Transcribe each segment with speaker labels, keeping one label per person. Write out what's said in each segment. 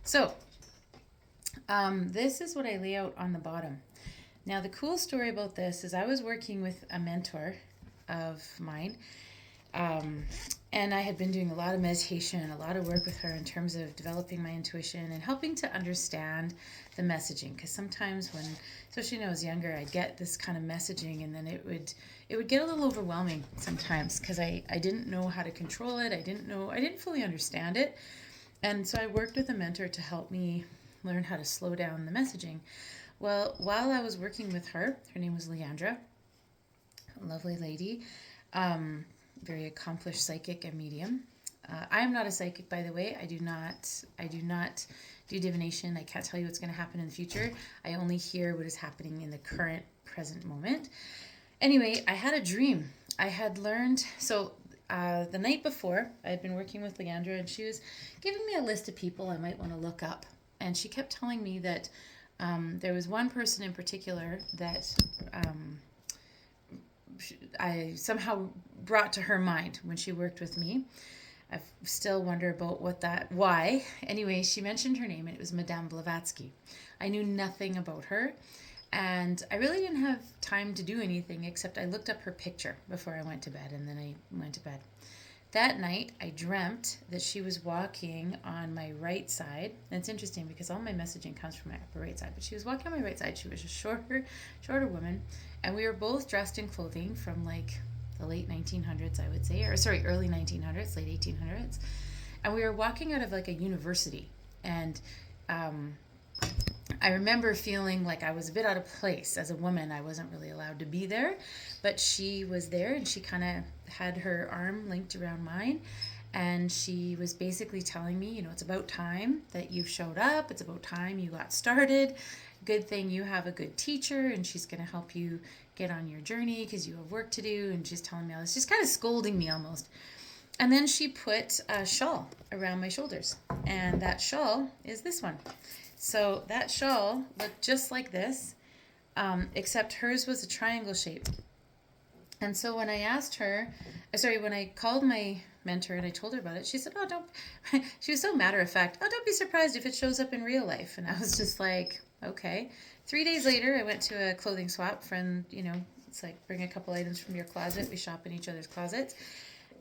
Speaker 1: So this is what I lay out on the bottom. Now, the cool story about this is I was working with a mentor of mine, um, and I had been doing a lot of meditation, a lot of work with her in terms of developing my intuition and helping to understand the messaging. Because sometimes when, especially when I was younger, I'd get this kind of messaging, and then it would get a little overwhelming sometimes because I didn't know how to control it. I didn't fully understand it, and so I worked with a mentor to help me learn how to slow down the messaging. Well, while I was working with her name was Leandra, a lovely lady, um, very accomplished psychic and medium. I am not a psychic, by the way. I do not do divination. I can't tell you what's going to happen in the future. I only hear what is happening in the current present moment. Anyway, I had a dream. I had learned, so the night before, I had been working with Leandra, and she was giving me a list of people I might want to look up. And she kept telling me that there was one person in particular that I somehow brought to her mind when she worked with me. I still wonder about why. Anyway, she mentioned her name, and it was Madame Blavatsky. I knew nothing about her, and I really didn't have time to do anything except I looked up her picture before I went to bed, and then I went to bed. That night, I dreamt that she was walking on my right side. And it's interesting because all my messaging comes from my upper right side, but she was walking on my right side. She was a shorter woman, and we were both dressed in clothing from like the late 1900s, I would say, or sorry, early 1900s, late 1800s. And we were walking out of like a university, and I remember feeling like I was a bit out of place as a woman. I wasn't really allowed to be there, but she was there, and she kind of had her arm linked around mine, and she was basically telling me, it's about time that you showed up. It's about time you got started. Good thing you have a good teacher, and she's going to help you get on your journey because you have work to do. And she's telling me all this, just kind of scolding me almost. And then she put a shawl around my shoulders, and that shawl is this one. So that shawl looked just like this, except hers was a triangle shape. And so when when I called my mentor and I told her about it, she said, "Oh, don't," she was so matter of fact, "Oh, don't be surprised if it shows up in real life." And I was just like, okay. 3 days later, I went to a clothing swap. Friend, it's like bring a couple items from your closet. We shop in each other's closets.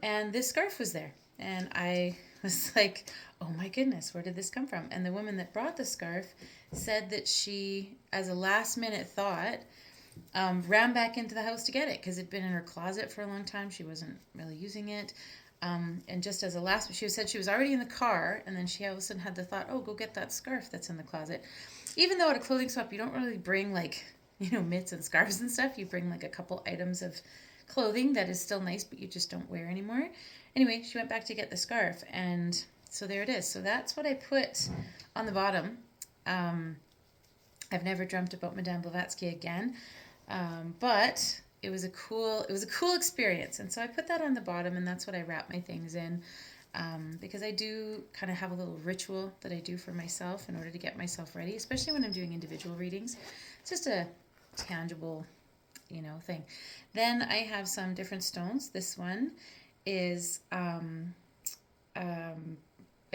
Speaker 1: And this scarf was there. And I was like, oh my goodness, where did this come from? And the woman that brought the scarf said that she, as a last minute thought, ran back into the house to get it because it'd been in her closet for a long time. She wasn't really using it. And just as a last, she said she was already in the car, and then she all of a sudden had the thought, oh, go get that scarf that's in the closet. Even though at a clothing swap, you don't really bring like, mitts and scarves and stuff. You bring like a couple items of clothing that is still nice, but you just don't wear anymore. Anyway, she went back to get the scarf, and so there it is. So that's what I put on the bottom. I've never dreamt about Madame Blavatsky again, but it was a cool experience, and so I put that on the bottom, and that's what I wrap my things in, because I do kind of have a little ritual that I do for myself in order to get myself ready, especially when I'm doing individual readings. It's just a tangible thing. Then I have some different stones. This one is a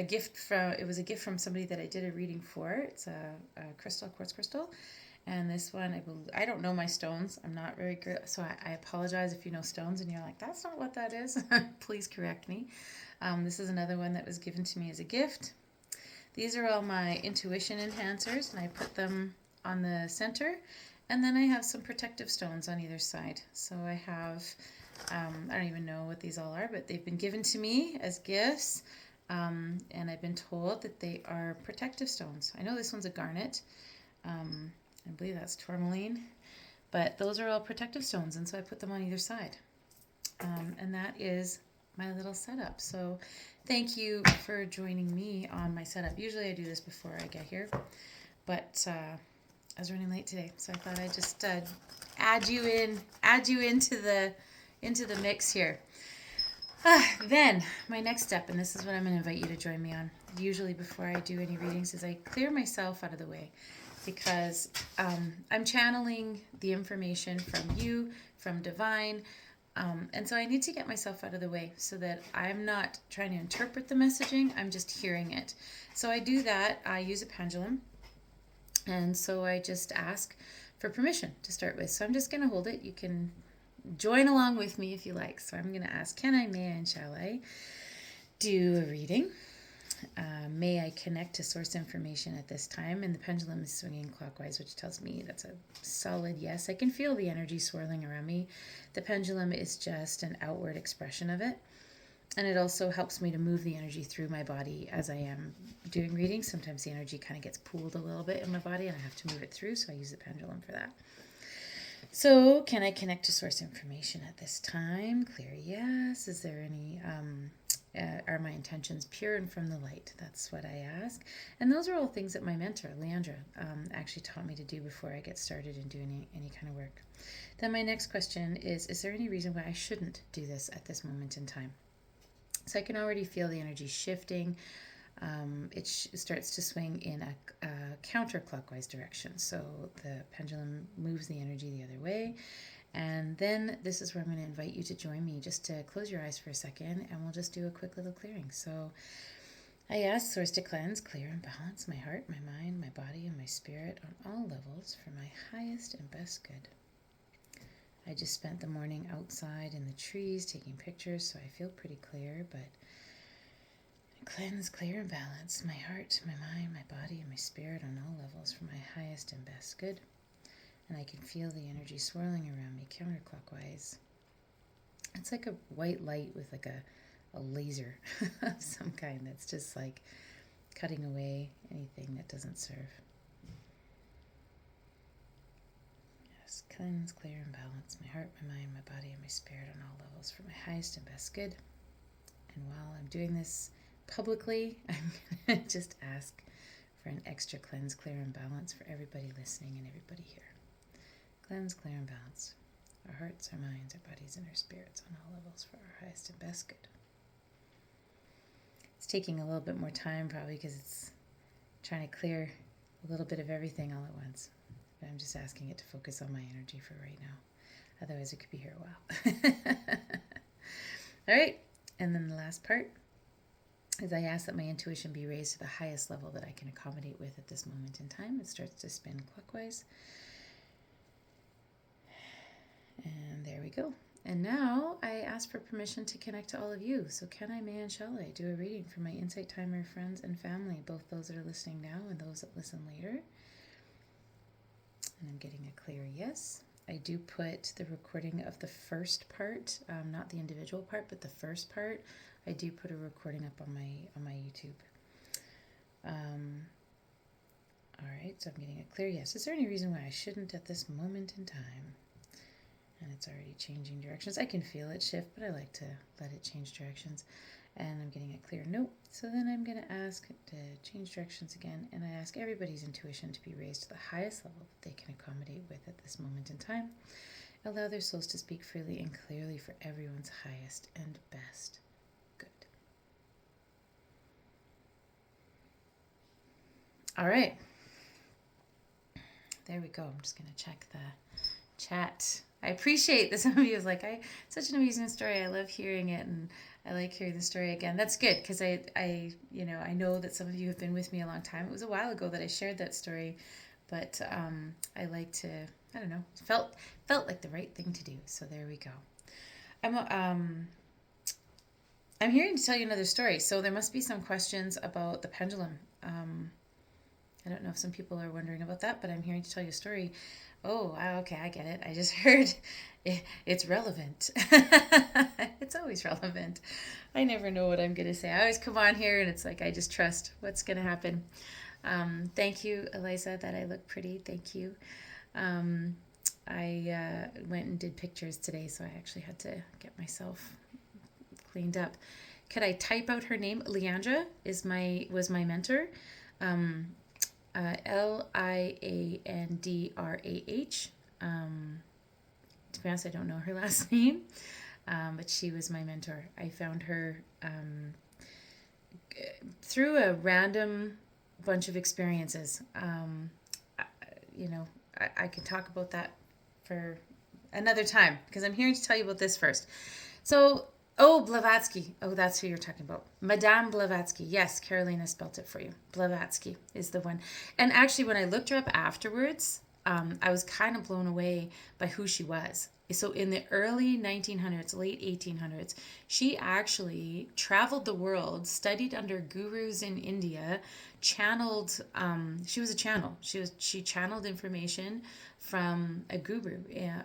Speaker 1: gift from somebody that I did a reading for. It's a quartz crystal. And this one, I don't know my stones. I'm not very good. So I apologize if you know stones and you're like, that's not what that is. Please correct me. This is another one that was given to me as a gift. These are all my intuition enhancers, and I put them on the center. And then I have some protective stones on either side. So I have, I don't even know what these all are, but they've been given to me as gifts. And I've been told that they are protective stones. I know this one's a garnet. I believe that's tourmaline. But those are all protective stones, and so I put them on either side. And that is my little setup. So thank you for joining me on my setup. Usually I do this before I get here, but I was running late today, so I thought I'd just add you into the mix here. Then my next step, and this is what I'm going to invite you to join me on, usually before I do any readings, is I clear myself out of the way, because I'm channeling the information from you, from divine, And so I need to get myself out of the way so that I'm not trying to interpret the messaging, I'm just hearing it. So I do that. I use a pendulum. And so I just ask for permission to start with. So I'm just going to hold it. You can join along with me if you like. So I'm going to ask, can I, may I, and shall I do a reading? May I connect to source information at this time? And the pendulum is swinging clockwise, which tells me that's a solid yes. I can feel the energy swirling around me. The pendulum is just an outward expression of it. And it also helps me to move the energy through my body as I am doing readings. Sometimes the energy kind of gets pooled a little bit in my body and I have to move it through, so I use the pendulum for that. So, can I connect to source information at this time? Clear yes. Is there any, are my intentions pure and from the light? That's what I ask. And those are all things that my mentor, Leandra, actually taught me to do before I get started in doing any kind of work. Then my next question is there any reason why I shouldn't do this at this moment in time? So I can already feel the energy shifting. It starts to swing in a counterclockwise direction. So the pendulum moves the energy the other way. And then this is where I'm going to invite you to join me, just to close your eyes for a second, and we'll just do a quick little clearing. So I ask Source to cleanse, clear, and balance my heart, my mind, my body, and my spirit on all levels for my highest and best good. I just spent the morning outside in the trees taking pictures, so I feel pretty clear, but cleanse, clear, and balance my heart, my mind, my body, and my spirit on all levels for my highest and best good. And I can feel the energy swirling around me counterclockwise. It's like a white light with like a laser of some kind that's just like cutting away anything that doesn't serve. Yes, cleanse, clear, and balance my heart, my mind, my body, and my spirit on all levels for my highest and best good. And while I'm doing this publicly, I'm going to just ask for an extra cleanse, clear, and balance for everybody listening and everybody here. Cleanse, clear, and balance our hearts, our minds, our bodies, and our spirits on all levels for our highest and best good. It's taking a little bit more time probably because it's trying to clear a little bit of everything all at once. But I'm just asking it to focus on my energy for right now. Otherwise, it could be here a while. All right. And then the last part is I ask that my intuition be raised to the highest level that I can accommodate with at this moment in time. It starts to spin clockwise. And there we go. And now I ask for permission to connect to all of you. So can I, may, and shall I do a reading for my Insight Timer friends and family, both those that are listening now and those that listen later? And I'm getting a clear yes. I do put the recording of the first part, not the individual part, but the first part. I do put a recording up on my YouTube. All right, so I'm getting a clear yes. Is there any reason why I shouldn't at this moment in time? And it's already changing directions. I can feel it shift, but I like to let it change directions. And I'm getting a clear no. So then I'm going to ask to change directions again, and I ask everybody's intuition to be raised to the highest level that they can accommodate with at this moment in time. Allow their souls to speak freely and clearly for everyone's highest and best good. All right. There we go. I'm just going to check the chat. I appreciate that some of you is like, such an amazing story. I love hearing it, and I like hearing the story again. That's good, because I know that some of you have been with me a long time. It was a while ago that I shared that story, but I like to, I don't know, felt like the right thing to do. So there we go. I'm hearing to tell you another story. So there must be some questions about the pendulum. I don't know if some people are wondering about that, but I'm hearing to tell you a story. Oh, okay, I get it. I just heard it's relevant. It's always relevant. I never know what I'm going to say. I always come on here and it's like I just trust what's going to happen. Thank you, Eliza, that I look pretty. Thank you. I went and did pictures today, so I actually had to get myself cleaned up. Could I type out her name? Leandra was my mentor. Liandrah. To be honest, I don't know her last name, but she was my mentor. I found her through a random bunch of experiences. I can talk about that for another time, because I'm here to tell you about this first. So, oh, Blavatsky. Oh, that's who you're talking about. Madame Blavatsky. Yes, Carolina spelt it for you. Blavatsky is the one. And actually, when I looked her up afterwards, I was kind of blown away by who she was. So in the early 1900s, late 1800s, she actually traveled the world, studied under gurus in India, channeled. She was a channel. She channeled information from a guru,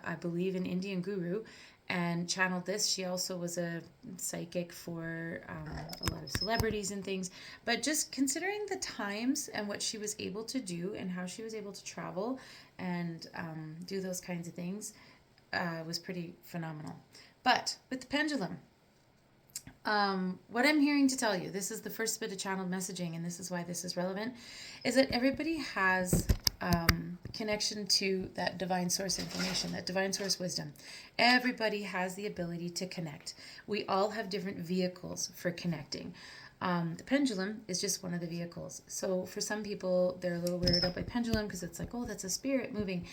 Speaker 1: I believe an Indian guru, and channeled this. She also was a psychic for a lot of celebrities and things. But just considering the times and what she was able to do and how she was able to travel and do those kinds of things was pretty phenomenal. But with the pendulum, what I'm hearing to tell you, this is the first bit of channeled messaging, and this is why this is relevant, is that everybody has connection to that divine source information, that divine source wisdom. Everybody has the ability to connect. We all have different vehicles for connecting. The pendulum is just one of the vehicles. So for some people, they're a little weirded out by pendulum because it's like, oh, that's a spirit moving.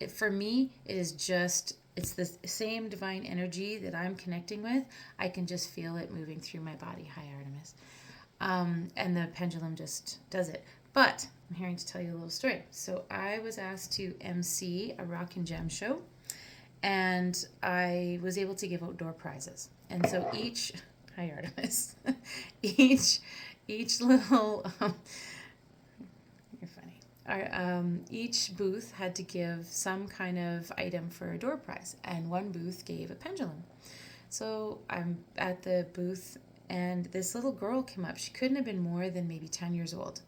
Speaker 1: For me, it is just, it's the same divine energy that I'm connecting with. I can just feel it moving through my body. Hi, Artemis. And the pendulum just does it. But I'm here to tell you a little story. So I was asked to MC a rock and jam show, and I was able to give out door prizes. And so each, hi Artemis, each little, you're funny. Each booth had to give some kind of item for a door prize, and one booth gave a pendulum. So I'm at the booth, and this little girl came up. She couldn't have been more than maybe 10 years old.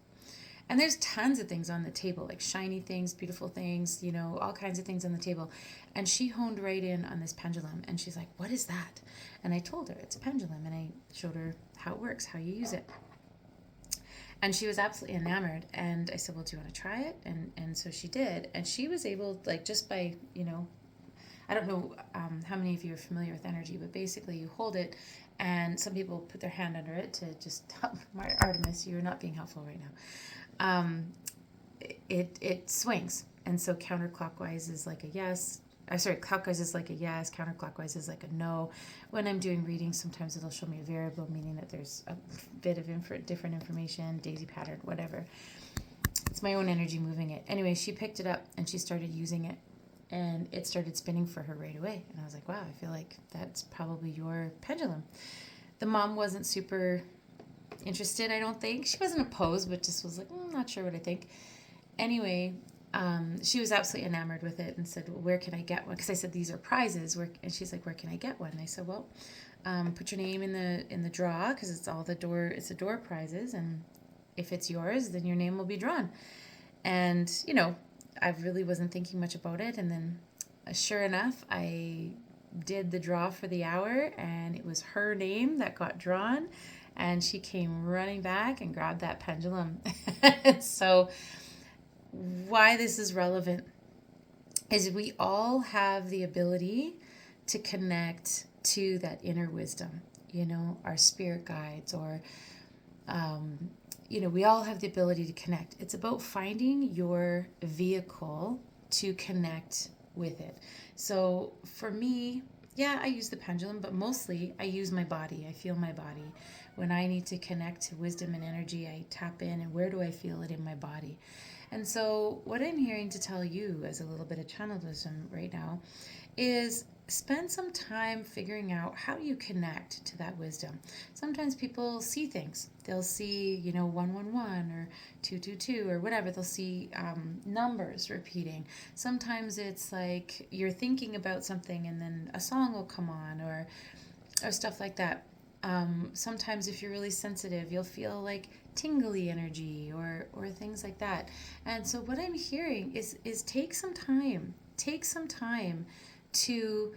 Speaker 1: And there's tons of things on the table, like shiny things, beautiful things, all kinds of things on the table. And she honed right in on this pendulum. And she's like, what is that? And I told her, it's a pendulum. And I showed her how it works, how you use it. And she was absolutely enamored. And I said, well, do you want to try it? And so she did. And she was able, like, just by, I don't know how many of you are familiar with energy, but basically you hold it, and some people put their hand under it to just help. Artemis, you're not being helpful right now. It swings, and so counterclockwise is like a yes. Clockwise is like a yes. Counterclockwise is like a no. When I'm doing readings, sometimes it'll show me a variable, meaning that there's a bit of different information, daisy pattern, whatever. It's my own energy moving it. Anyway, she picked it up and she started using it, and it started spinning for her right away. And I was like, wow, I feel like that's probably your pendulum. The mom wasn't super interested, I don't think. She wasn't opposed, but just was like, not sure what I think. Anyway, she was absolutely enamored with it and said, well, where can I get one? Because I said, these are prizes. And she's like, where can I get one? And I said, well, put your name in the draw, because it's the door prizes. And if it's yours, then your name will be drawn. And, I really wasn't thinking much about it. And then sure enough, I did the draw for the hour, and it was her name that got drawn. And she came running back and grabbed that pendulum. So why this is relevant is we all have the ability to connect to that inner wisdom, our spirit guides, or, we all have the ability to connect. It's about finding your vehicle to connect with it. So for me, yeah, I use the pendulum, but mostly I use my body. I feel my body. When I need to connect to wisdom and energy, I tap in, and where do I feel it in my body? And so what I'm hearing to tell you as a little bit of channeled wisdom right now is spend some time figuring out how you connect to that wisdom. Sometimes people see things. They'll see, 111 or 222 or whatever. They'll see numbers repeating. Sometimes it's like you're thinking about something and then a song will come on or stuff like that. Sometimes if you're really sensitive, you'll feel like tingly energy or things like that. And so what I'm hearing is take some time to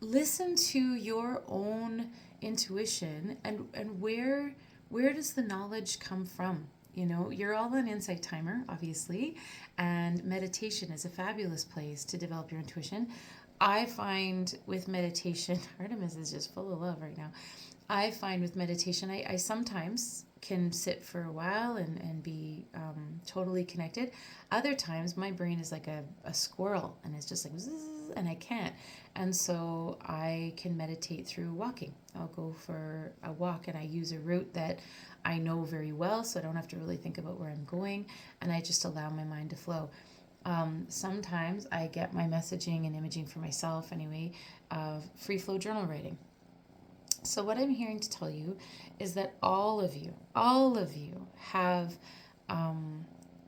Speaker 1: listen to your own intuition and where does the knowledge come from. You're all on Insight Timer, obviously, and meditation is a fabulous place to develop your intuition. I find with meditation, Artemis is just full of love right now. I find with meditation, I sometimes can sit for a while and be totally connected. Other times my brain is like a squirrel and it's just like zzz, and I can't. And so I can meditate through walking. I'll go for a walk and I use a route that I know very well, so I don't have to really think about where I'm going, and I just allow my mind to flow. Sometimes I get my messaging and imaging for myself anyway of free flow journal writing. So what I'm hearing to tell you is that all of you have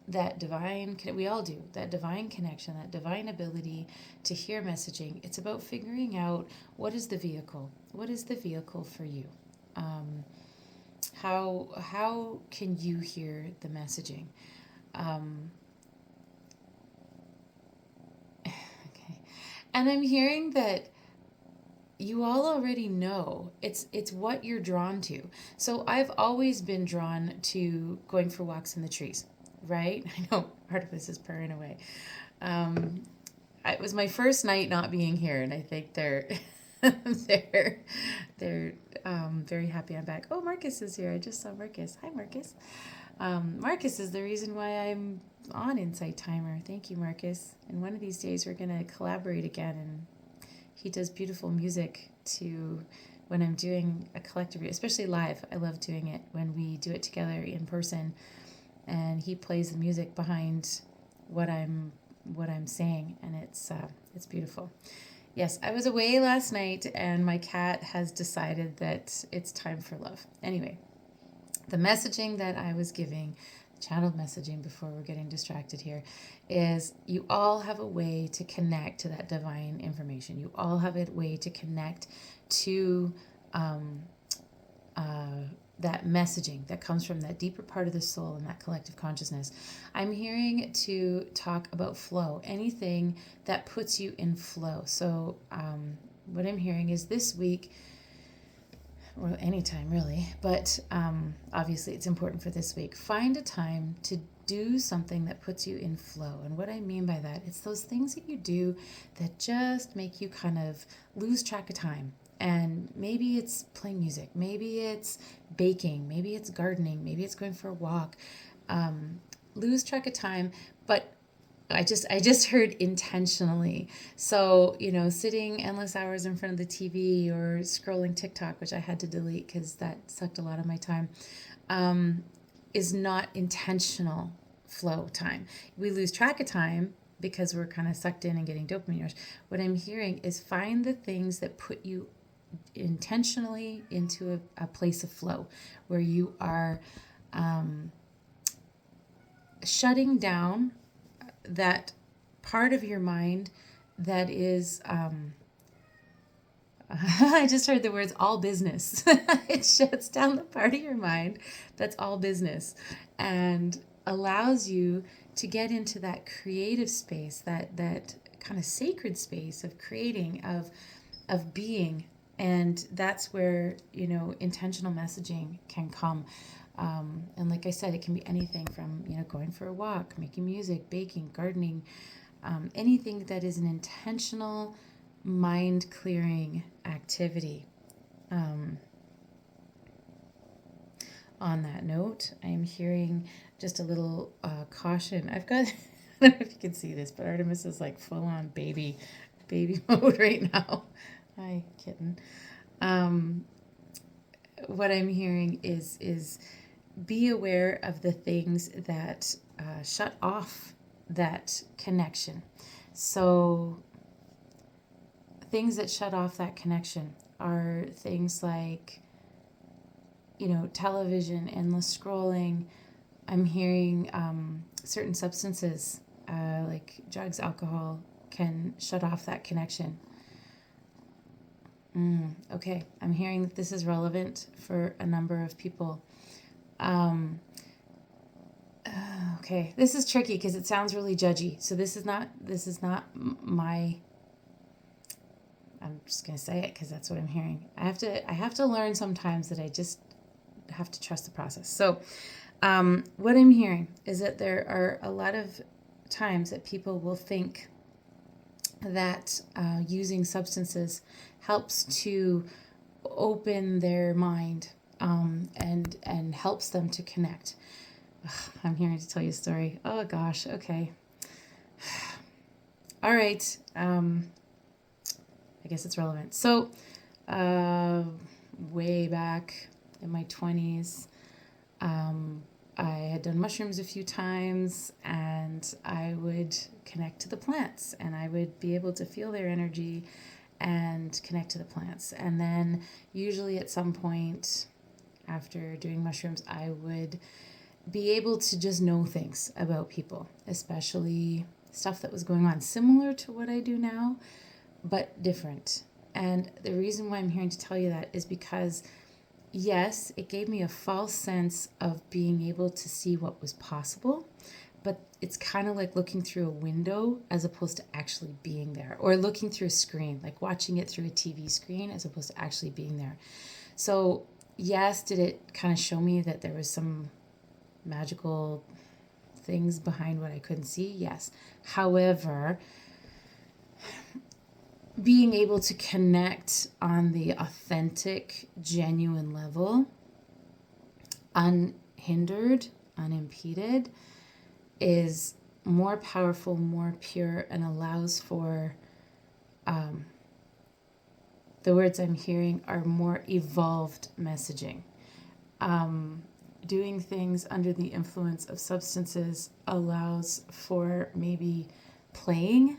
Speaker 1: that divine, we all do, that divine connection, that divine ability to hear messaging. It's about figuring out what is the vehicle. What is the vehicle for you? How can you hear the messaging? Okay. And I'm hearing that you all already know it's what you're drawn to. So I've always been drawn to going for walks in the trees, right? I know Artemis is purring away. It was my first night not being here, and I think they're they're very happy I'm back. Oh, Marcus is here. I just saw Marcus. Hi, Marcus. Marcus is the reason why I'm on Insight Timer. Thank you, Marcus. And one of these days we're gonna collaborate again, and he does beautiful music to when I'm doing a collective, especially live. I love doing it when we do it together in person, and he plays the music behind what I'm saying, and it's beautiful. Yes, I was away last night, and my cat has decided that it's time for love. Anyway, the messaging that I was giving, channeled messaging before we're getting distracted here, is you all have a way to connect to that divine information. You all have a way to connect to that messaging that comes from that deeper part of the soul and that collective consciousness. I'm hearing to talk about flow, anything that puts you in flow. So what I'm hearing is this week, or anytime really, but obviously it's important for this week. Find a time to do something that puts you in flow. And what I mean by that, it's those things that you do that just make you kind of lose track of time. And maybe it's playing music, maybe it's baking, maybe it's gardening, maybe it's going for a walk. Lose track of time, but I just heard intentionally. So, sitting endless hours in front of the TV or scrolling TikTok, which I had to delete because that sucked a lot of my time, is not intentional flow time. We lose track of time because we're kind of sucked in and getting dopamine rush. What I'm hearing is find the things that put you intentionally into a place of flow where you are shutting down that part of your mind that is I just heard the words all business. It shuts down the part of your mind that's all business and allows you to get into that creative space, that kind of sacred space of creating, of being. And that's where, intentional messaging can come. And like I said, it can be anything from, going for a walk, making music, baking, gardening, anything that is an intentional mind clearing activity. On that note, I am hearing just a little caution. I've got, I don't know if you can see this, but Artemis is like full on baby mode right now. Hi, kitten. What I'm hearing is be aware of the things that shut off that connection. So things that shut off that connection are things like, television, endless scrolling. I'm hearing certain substances like drugs, alcohol can shut off that connection. Okay, I'm hearing that this is relevant for a number of people. Okay, this is tricky because it sounds really judgy. So this is not my. I'm just gonna say it because that's what I'm hearing. I have to learn sometimes that I just have to trust the process. So, what I'm hearing is that there are a lot of times that people will think that using substances helps to open their mind and helps them to connect. Ugh, I'm here to tell you a story. Oh gosh, okay. All right. I guess it's relevant. So, way back in my 20s, I had done mushrooms a few times, and I would connect to the plants, and I would be able to feel their energy and connect to the plants. And then, usually at some point after doing mushrooms, I would be able to just know things about people, especially stuff that was going on, similar to what I do now, but different. And the reason why I'm here to tell you that is because, yes, it gave me a false sense of being able to see what was possible, but it's kind of like looking through a window as opposed to actually being there, or looking through a screen, like watching it through a TV screen as opposed to actually being there. So, yes, did it kind of show me that there was some magical things behind what I couldn't see? Yes. However, being able to connect on the authentic, genuine level, unhindered, unimpeded, is more powerful, more pure, and allows for the words I'm hearing are more evolved messaging. Doing things under the influence of substances allows for maybe playing,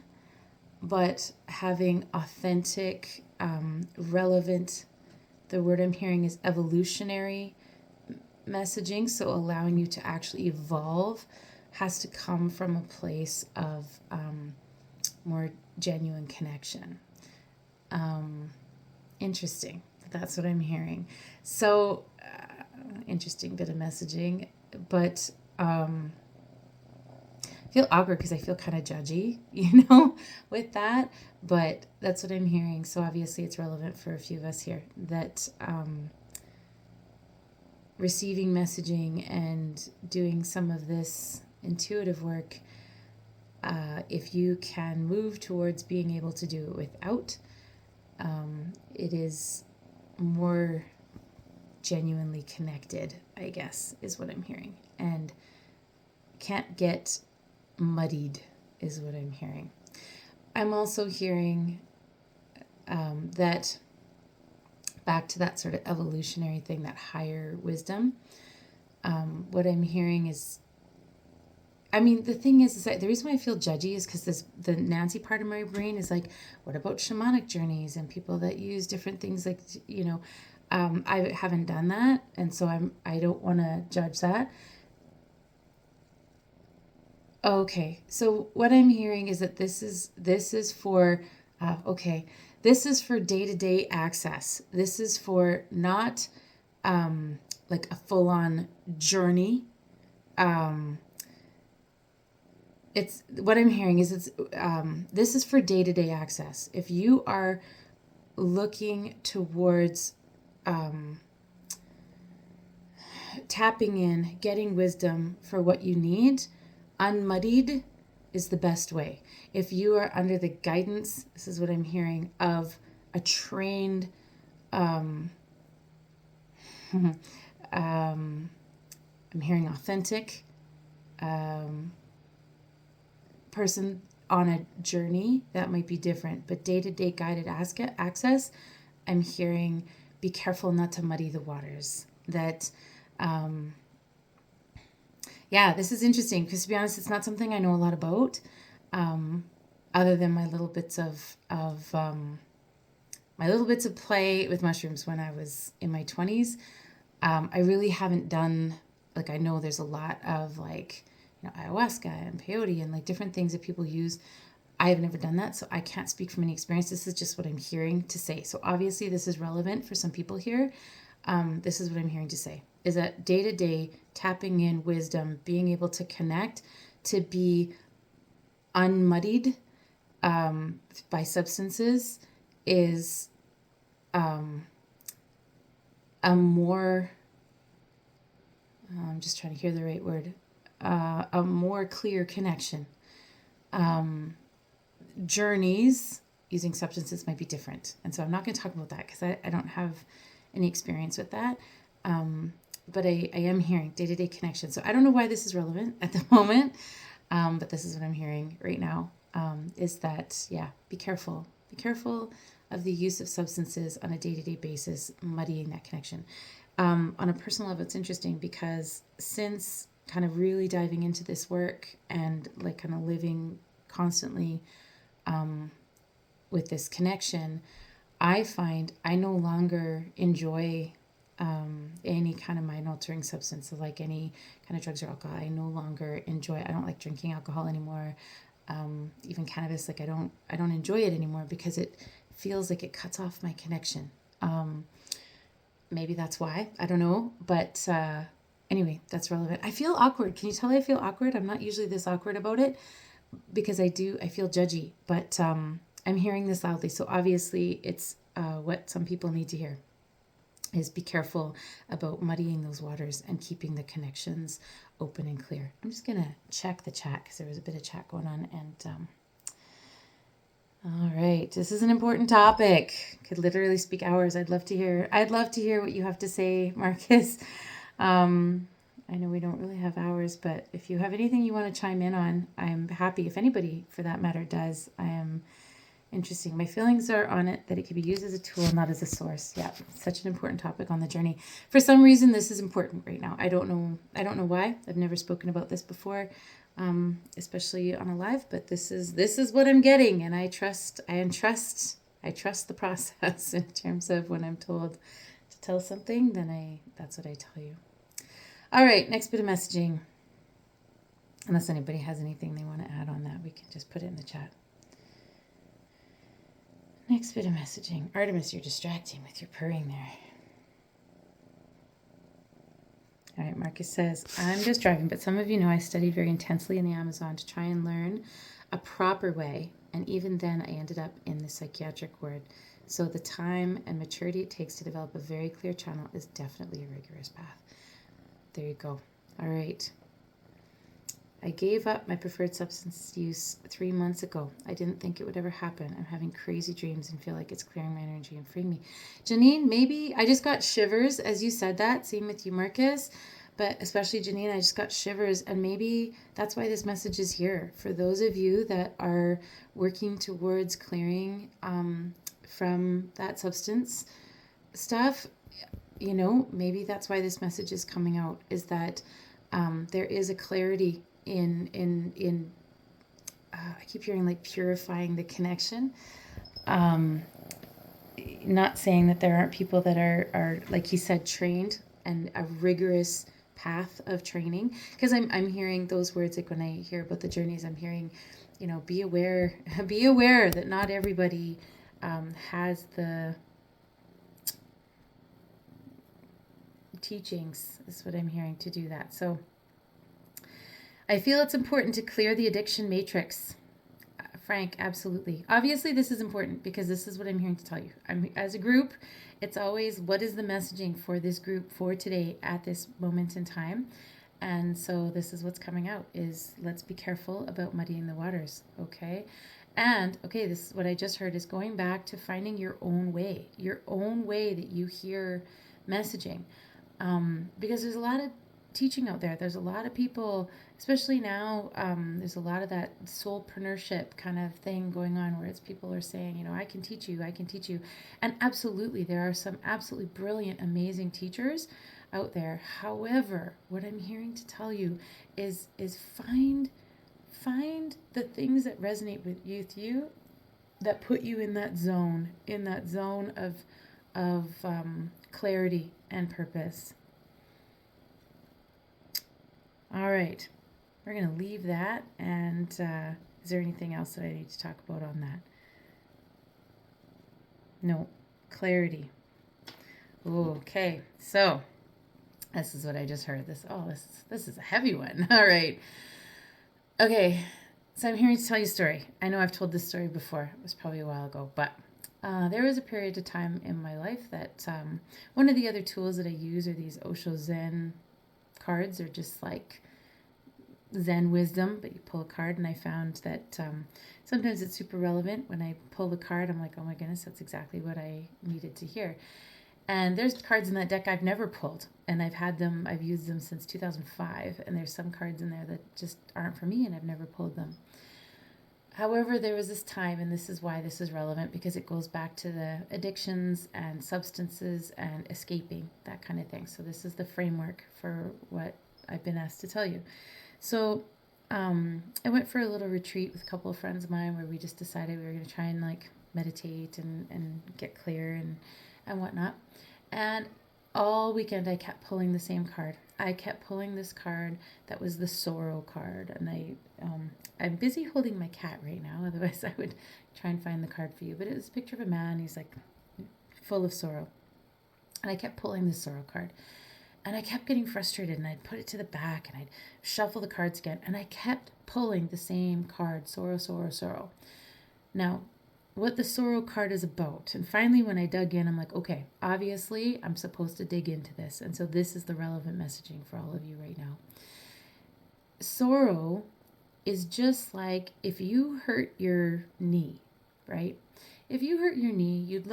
Speaker 1: but having authentic, relevant, the word I'm hearing is evolutionary messaging, so allowing you to actually evolve has to come from a place of more genuine connection. Interesting. That's what I'm hearing. So, interesting bit of messaging, but I feel awkward because I feel kind of judgy, with that. But that's what I'm hearing. So obviously it's relevant for a few of us here that receiving messaging and doing some of this intuitive work, if you can move towards being able to do it without, it is more genuinely connected, I guess, is what I'm hearing. And can't get muddied, is what I'm hearing. I'm also hearing that back to that sort of evolutionary thing, that higher wisdom. What I'm hearing is, the thing is that the reason why I feel judgy is because the Nancy part of my brain is like, what about shamanic journeys and people that use different things, like, I haven't done that, and so I don't want to judge that. Okay, so what I'm hearing is that this is for this is for day-to-day access. This is for not like a full-on journey. It's what I'm hearing is this is for day-to-day access. If you are looking towards tapping in, getting wisdom for what you need, unmuddied is the best way. If you are under the guidance, this is what I'm hearing, of a trained I'm hearing authentic person on a journey, that might be different. But day-to-day guided access, I'm hearing be careful not to muddy the waters. That this is interesting because, to be honest, it's not something I know a lot about, other than my little bits of play with mushrooms when I was in my 20s. I really haven't done, like, I know there's a lot of, like, ayahuasca and peyote and, like, different things that people use. I have never done that, so I can't speak from any experience. This is just what I'm hearing to say. So obviously this is relevant for some people here. This is what I'm hearing to say, is that day-to-day tapping in wisdom, being able to connect, to be unmuddied by substances is a more, I'm just trying to hear the right word, a more clear connection. Journeys using substances might be different. And so I'm not going to talk about that because I don't have any experience with that. But I am hearing day-to-day connection. So I don't know why this is relevant at the moment, but this is what I'm hearing right now, is that, yeah, be careful. Be careful of the use of substances on a day-to-day basis, muddying that connection. On a personal level, it's interesting because since kind of really diving into this work and like kind of living constantly with this connection, I find I no longer enjoy any kind of mind altering substance, so like any kind of drugs or alcohol. I no longer enjoy. I don't like drinking alcohol anymore. Even cannabis, like I don't enjoy it anymore because it feels like it cuts off my connection. Maybe that's why. I don't know, but anyway, that's relevant. I feel awkward. Can you tell I feel awkward? I'm not usually this awkward about it because I feel judgy, but I'm hearing this loudly. So obviously it's what some people need to hear is be careful about muddying those waters and keeping the connections open and clear. I'm just going to check the chat because there was a bit of chat going on. And all right, this is an important topic. Could literally speak hours. I'd love to hear what you have to say, Marcus. I know we don't really have hours, but if you have anything you want to chime in on, I'm happy. If anybody, for that matter, does, I am interesting. My feelings are on it that it can be used as a tool, not as a source. Yeah, such an important topic on the journey. For some reason, this is important right now. I don't know why. I've never spoken about this before, especially on a live. But this is what I'm getting, and I trust the process in terms of when I'm told to tell something, then that's what I tell you. All right, next bit of messaging. Unless anybody has anything they want to add on that, we can just put it in the chat. Next bit of messaging. Artemis, you're distracting with your purring there. All right, Marcus says, I'm just driving, but some of you know I studied very intensely in the Amazon to try and learn a proper way. And even then, I ended up in the psychiatric ward. So the time and maturity it takes to develop a very clear channel is definitely a rigorous path. There you go. All right. I gave up my preferred substance use 3 months ago. I didn't think it would ever happen. I'm having crazy dreams and feel like it's clearing my energy and freeing me. Janine, maybe I just got shivers as you said that. Same with you, Marcus. But especially Janine, I just got shivers. And maybe that's why this message is here. For those of you that are working towards clearing from that substance stuff, you know, maybe that's why this message is coming out, is that there is a clarity in I keep hearing like purifying the connection. Not saying that there aren't people that are like he said, trained and a rigorous path of training, because I'm hearing those words, like when I hear about the journeys, I'm hearing, you know, be aware that not everybody has the teachings, is what I'm hearing, to do that. So I feel it's important to clear the addiction matrix. Frank, absolutely. Obviously, this is important because this is what I'm hearing to tell you. As a group, it's always what is the messaging for this group for today at this moment in time. And so this is what's coming out, is let's be careful about muddying the waters, okay? And, okay, this is what I just heard, is going back to finding your own way that you hear messaging. Because there's a lot of teaching out there. There's a lot of people, especially now, there's a lot of that soulpreneurship kind of thing going on, where it's people are saying, you know, I can teach you. And absolutely, there are some absolutely brilliant, amazing teachers out there. However, what I'm hearing to tell you is find the things that resonate with you, that put you in that zone of clarity and purpose. All right, we're going to leave that. And is there anything else that I need to talk about on that? No, clarity. Okay, so this is what I just heard. This is a heavy one. All right. Okay, so I'm here to tell you a story. I know I've told this story before. It was probably a while ago, but there was a period of time in my life that one of the other tools that I use are these Osho Zen cards. Are just like Zen wisdom, but you pull a card, and I found that sometimes it's super relevant. When I pull the card, I'm like, oh my goodness, that's exactly what I needed to hear. And there's cards in that deck I've never pulled, and I've used them since 2005, and there's some cards in there that just aren't for me, and I've never pulled them. However, there was this time, and this is why this is relevant, because it goes back to the addictions and substances and escaping, that kind of thing. So this is the framework for what I've been asked to tell you. So I went for a little retreat with a couple of friends of mine where we just decided we were going to try and like meditate and get clear and whatnot. And all weekend I kept pulling the same card. I kept pulling this card that was the sorrow card, and I'm busy holding my cat right now. Otherwise, I would try and find the card for you. But it was a picture of a man. He's like full of sorrow, and I kept pulling the sorrow card, and I kept getting frustrated. And I'd put it to the back, and I'd shuffle the cards again, and I kept pulling the same card: sorrow, sorrow, sorrow. Now, what the sorrow card is about. And finally, when I dug in, I'm like, okay, obviously I'm supposed to dig into this. And so this is the relevant messaging for all of you right now. Sorrow is just like if you hurt your knee, right? If you hurt your knee, you'd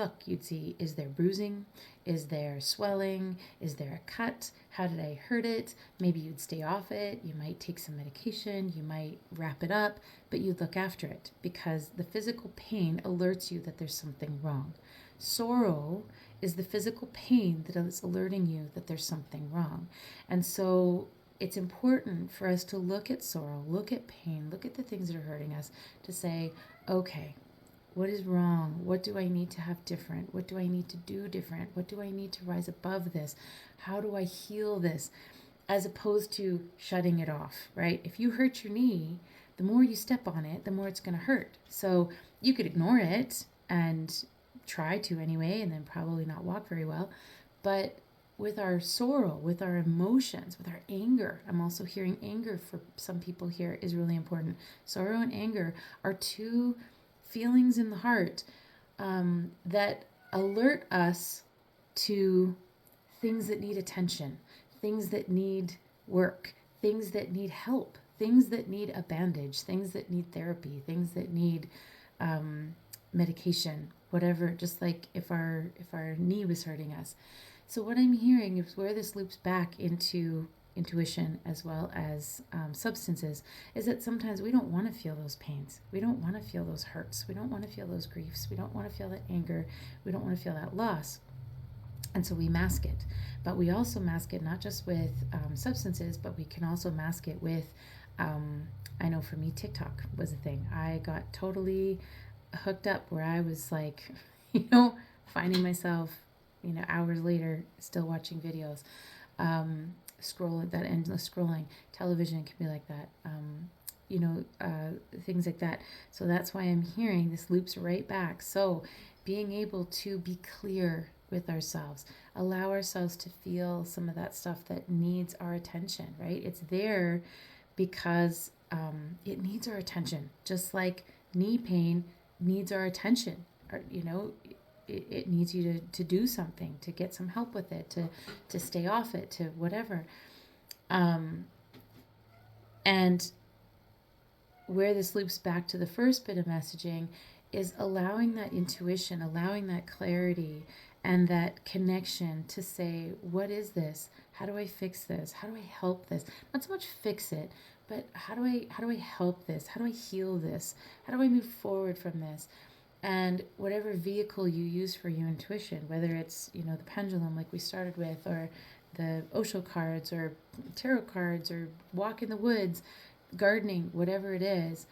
Speaker 1: see, is there bruising? Is there swelling? Is there a cut? How did I hurt it? Maybe you'd stay off it. You might take some medication. You might wrap it up, but you'd look after it because the physical pain alerts you that there's something wrong. Sorrow is the physical pain that is alerting you that there's something wrong. And so it's important for us to look at sorrow, look at pain, look at the things that are hurting us to say, okay, what is wrong? What do I need to have different? What do I need to do different? What do I need to rise above this? How do I heal this? As opposed to shutting it off, right? If you hurt your knee, the more you step on it, the more it's going to hurt. So you could ignore it and try to anyway, and then probably not walk very well. But with our sorrow, with our emotions, with our anger, I'm also hearing anger for some people here is really important. Sorrow and anger are two feelings in the heart that alert us to things that need attention, things that need work, things that need help, things that need a bandage, things that need therapy, things that need medication, whatever. Just like if our knee was hurting us. So what I'm hearing is where this loops back into intuition as well as substances is that sometimes we don't want to feel those pains. We don't want to feel those hurts. We don't want to feel those griefs. We don't want to feel that anger. We don't want to feel that loss. And so we mask it. But we also mask it not just with substances, but we can also mask it with, I know for me, TikTok was a thing. I got totally hooked up where I was like, finding myself, hours later still watching videos. Scrolling, that endless scrolling. Television can be like that. Things like that. So that's why I'm hearing this loops right back. So being able to be clear with ourselves, allow ourselves to feel some of that stuff that needs our attention, right? It's there because it needs our attention, just like knee pain needs our attention. It needs you to do something, to get some help with it, to stay off it, to whatever. And where this loops back to the first bit of messaging is allowing that intuition, allowing that clarity and that connection to say, what is this? How do I fix this? How do I help this? Not so much fix it, but how do I help this? How do I heal this? How do I move forward from this? And whatever vehicle you use for your intuition, whether it's, the pendulum like we started with, or the Osho cards, or tarot cards, or walk in the woods, gardening, whatever it is,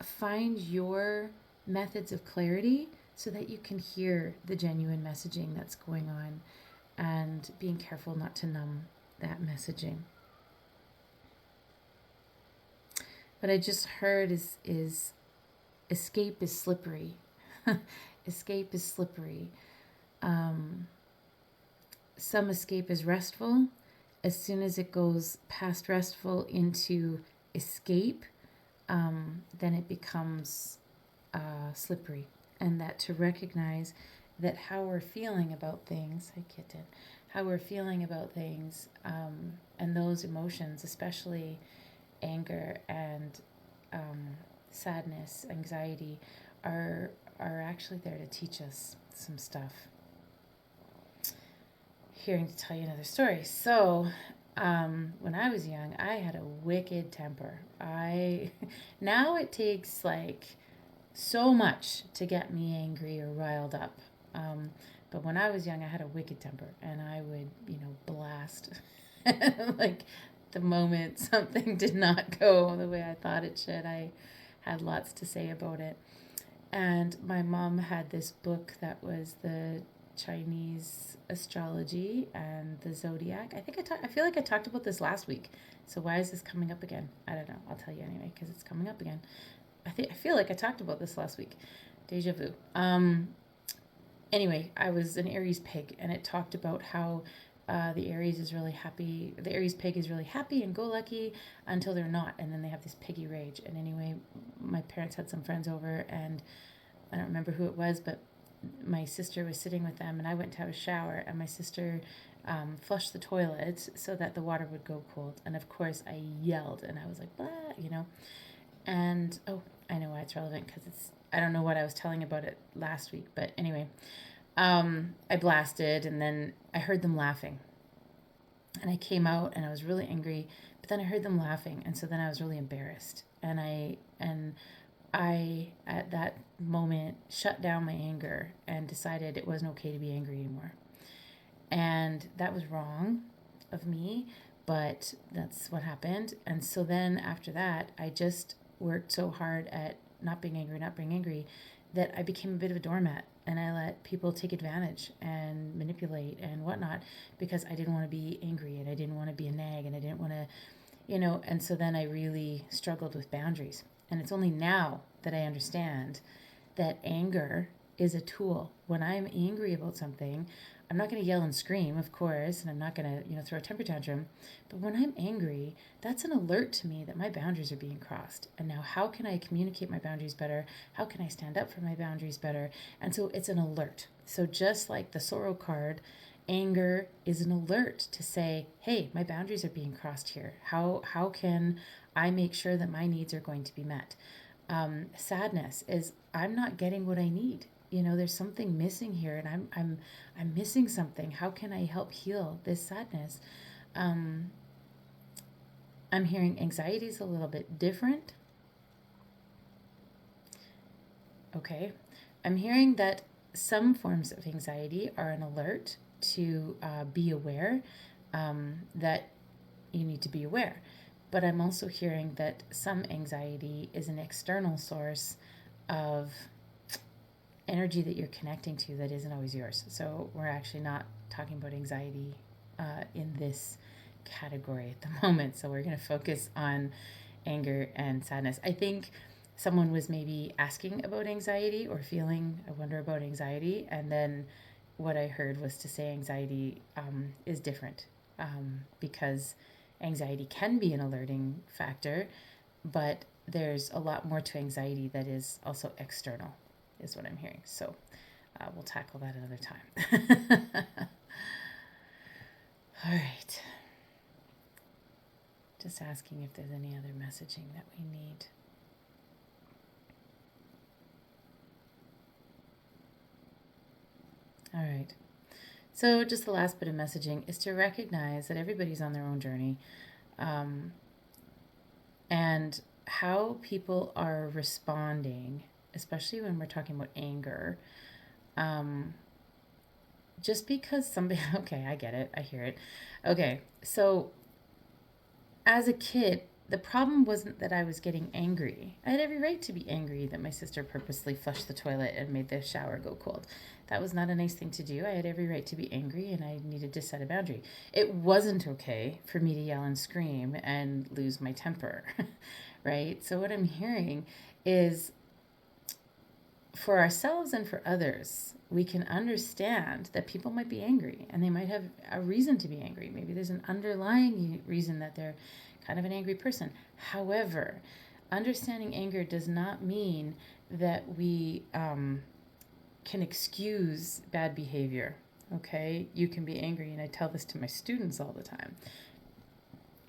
Speaker 1: find your methods of clarity so that you can hear the genuine messaging that's going on, and being careful not to numb that messaging. What I just heard is escape is slippery. Escape is slippery. Some escape is restful. As soon as it goes past restful into escape, then it becomes slippery. And that to recognize that how we're feeling about things, how we're feeling about things, and those emotions, especially anger and sadness, anxiety, are actually there to teach us some stuff. hearing to tell you another story. So, when I was young, I had a wicked temper. Now it takes like so much to get me angry or riled up. Um, but when I was young, I had a wicked temper, and I would, blast like the moment something did not go the way I thought it should. I had lots to say about it. And my mom had this book that was the Chinese astrology and the zodiac. I feel like I talked about this last week. So why is this coming up again? I don't know. I'll tell you anyway because it's coming up again. I feel like I talked about this last week. Deja vu. Anyway, I was an Aries pig, and it talked about how the Aries is really happy. The Aries pig is really happy and go lucky until they're not, and then they have this piggy rage. And anyway, my parents had some friends over, and I don't remember who it was, but my sister was sitting with them, and I went to have a shower, and my sister flushed the toilet so that the water would go cold. And of course, I yelled, and I was like, blah. And I know why it's relevant because I don't know what I was telling about it last week, but anyway, I blasted, and then I heard them laughing, and I came out, and I was really angry, but then I heard them laughing, and so then I was really embarrassed, and I at that moment shut down my anger and decided it wasn't okay to be angry anymore, and that was wrong of me, but that's what happened. And so then after that, I just worked so hard at not being angry, that I became a bit of a doormat, and I let people take advantage and manipulate and whatnot because I didn't want to be angry, and I didn't want to be a nag, and I didn't want to, and so then I really struggled with boundaries. And it's only now that I understand that anger is a tool. When I'm angry about something, I'm not going to yell and scream, of course, and I'm not going to, throw a temper tantrum. But when I'm angry, that's an alert to me that my boundaries are being crossed. And now, how can I communicate my boundaries better? How can I stand up for my boundaries better? And so it's an alert. So just like the sorrow card, anger is an alert to say, hey, my boundaries are being crossed here. How can I make sure that my needs are going to be met? Sadness is I'm not getting what I need. There's something missing here, and I'm missing something. How can I help heal this sadness? I'm hearing anxiety is a little bit different. Okay. I'm hearing that some forms of anxiety are an alert to be aware that you need to be aware. But I'm also hearing that some anxiety is an external source of energy that you're connecting to that isn't always yours. So we're actually not talking about anxiety in this category at the moment. So we're going to focus on anger and sadness. I think someone was maybe asking about anxiety or feeling a wonder about anxiety, and then what I heard was to say anxiety is different because anxiety can be an alerting factor, but there's a lot more to anxiety that is also external, is what I'm hearing. So we'll tackle that another time. All right. Just asking if there's any other messaging that we need. All right. So just the last bit of messaging is to recognize that everybody's on their own journey, and how people are responding, especially when we're talking about anger. Just because somebody, okay, I get it, I hear it. Okay, so as a kid, the problem wasn't that I was getting angry. I had every right to be angry that my sister purposely flushed the toilet and made the shower go cold. That was not a nice thing to do. I had every right to be angry, and I needed to set a boundary. It wasn't okay for me to yell and scream and lose my temper, right? So what I'm hearing is, for ourselves and for others, we can understand that people might be angry, and they might have a reason to be angry. Maybe there's an underlying reason that they're kind of an angry person. However, understanding anger does not mean that we can excuse bad behavior. Okay, you can be angry, and I tell this to my students all the time.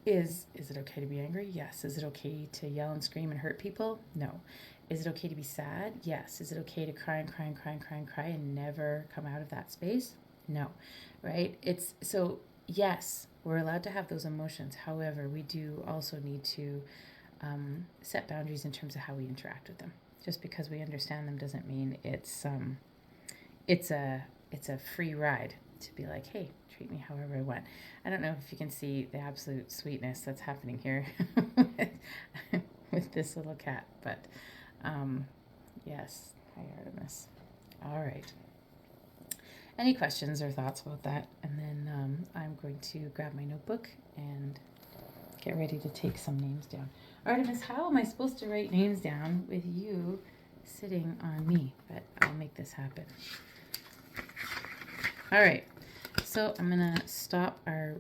Speaker 1: Is it okay to be angry? Yes. Is it okay to yell and scream and hurt people? No. Is it okay to be sad? Yes. Is it okay to cry and cry and cry and cry and cry and never come out of that space? No, right? It's so, yes, we're allowed to have those emotions. However, we do also need to set boundaries in terms of how we interact with them. Just because we understand them doesn't mean it's a free ride to be like, hey, treat me however I want. I don't know if you can see the absolute sweetness that's happening here with this little cat, but yes, hi Artemis. All right. Any questions or thoughts about that? And then I'm going to grab my notebook and get ready to take some names down. Artemis, how am I supposed to write names down with you sitting on me? But I'll make this happen. All right. So I'm going to stop our